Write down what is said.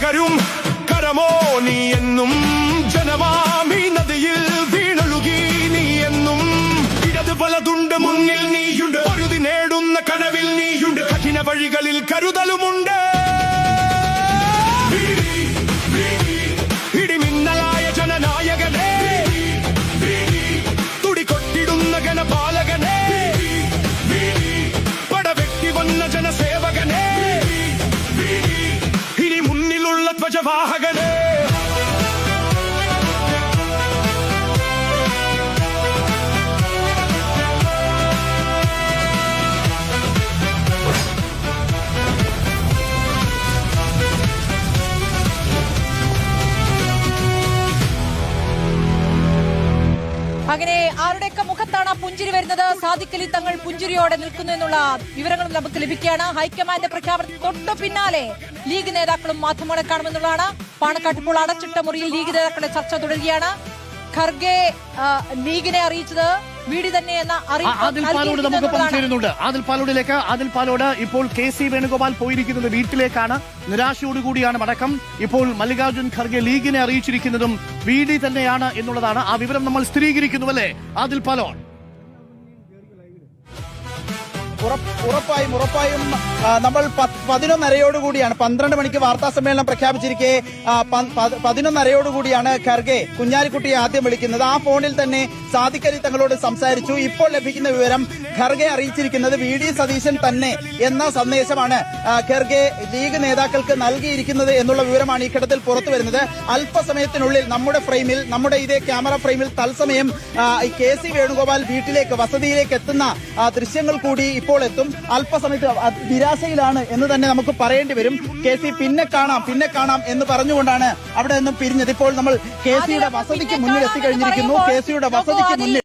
പകരും കരമോ നീ എന്നും ജനമാമി നദിയിൽ വീണൊഴുകി നീ എന്നും ഇടത് പലതുണ്ട് മുന്നിൽ നീയുണ്ട് പൊരുതി നേടുന്ന കനവിൽ നീയുണ്ട് കഠിന വഴികളിൽ കരുതലുമുണ്ട് ഇടിമിന്നലായ ജനനായകനെ തുടികൊട്ടിടുന്ന ഗണപാലകനെ പടവെട്ടി വന്ന ജനസേവകനെ ഇനി മുന്നിലുള്ള ധ്വജവാഹകനെ അങ്ങനെ ആരുടെയൊക്കെ മുഖത്താണ് പുഞ്ചിരി വരുന്നത്? സാദിഖ് അലി തങ്ങൾ പുഞ്ചിരിയോടെ നിൽക്കുന്നു എന്നുള്ള വിവരങ്ങളും നമുക്ക് ലഭിക്കുകയാണ്. ഹൈക്കമാൻഡ് പ്രഖ്യാപനത്തിന് തൊട്ടു പിന്നാലെ ലീഗ് നേതാക്കളും മാധ്യമങ്ങളെ കാണുമെന്നുള്ളതാണ്. പാണക്കാട്ട് ഇപ്പോൾ അടച്ചിട്ട മുറിയിൽ ലീഗ് നേതാക്കളുടെ ചർച്ച തുടരുകയാണ്. ഖർഗെ ലീഗിനെ അറിയിച്ചത് വീടി തന്നെയെന്ന ആദിൽ പാലോട് നമുക്ക് പങ്കുചേരുന്നുണ്ട്. ആദിൽ പാലോടിലേക്ക്. ആദിൽ പാലോട്, ഇപ്പോൾ KC വേണുഗോപാൽ പോയിരിക്കുന്നത് വീട്ടിലേക്കാണ്. നിരാശയോടുകൂടിയാണ് മടക്കം. ഇപ്പോൾ മല്ലികാർജ്ജുൻ ഖർഗെ ലീഗിനെ അറിയിച്ചിരിക്കുന്നതും വീടി തന്നെയാണ് എന്നുള്ളതാണ്. ആ വിവരം നമ്മൾ സ്ഥിരീകരിക്കുന്നുവല്ലേ ആദിൽ പാലോട്? ഉറപ്പായും നമ്മൾ 11:30യോടുകൂടിയാണ് 12 മണിക്ക് വാർത്താ സമ്മേളനം പ്രഖ്യാപിച്ചിരിക്കെ 11:30യോടുകൂടിയാണ് ഖർഗെ കുഞ്ഞാലിക്കുട്ടിയെ ആദ്യം വിളിക്കുന്നത്. ആ ഫോണിൽ തന്നെ സാദിഖ് അലി തങ്ങളോട് സംസാരിച്ചു. ഇപ്പോൾ ലഭിക്കുന്ന വിവരം ഖർഗെ അറിയിച്ചിരിക്കുന്നത് VD സതീശൻ തന്നെ എന്ന സന്ദേശമാണ് ഖർഗെ ലീഗ് നേതാക്കൾക്ക് നൽകിയിരിക്കുന്നത് എന്നുള്ള വിവരമാണ് ഈ ഘട്ടത്തിൽ പുറത്തു വരുന്നത്. അല്പസമയത്തിനുള്ളിൽ നമ്മുടെ ഇതേ ക്യാമറ ഫ്രെയിമിൽ തത്സമയം KC വേണുഗോപാൽ വീട്ടിലേക്ക് വസതിയിലേക്ക് എത്തുന്ന ദൃശ്യങ്ങൾ കൂടി ഇപ്പോൾ എത്തും. അല്പസമയത്ത് നിരാശയിലാണ് എന്ന് തന്നെ നമുക്ക് പറയേണ്ടി വരും. KC പിന്നെ കാണാം എന്ന് പറഞ്ഞുകൊണ്ടാണ് അവിടെ നിന്നും പിരിഞ്ഞത്. ഇപ്പോൾ നമ്മൾ KCയുടെ വസതിക്ക് മുന്നിൽ എത്തിക്കഴിഞ്ഞിരിക്കുന്നു. KCയുടെ വസതിക്ക് മുന്നിൽ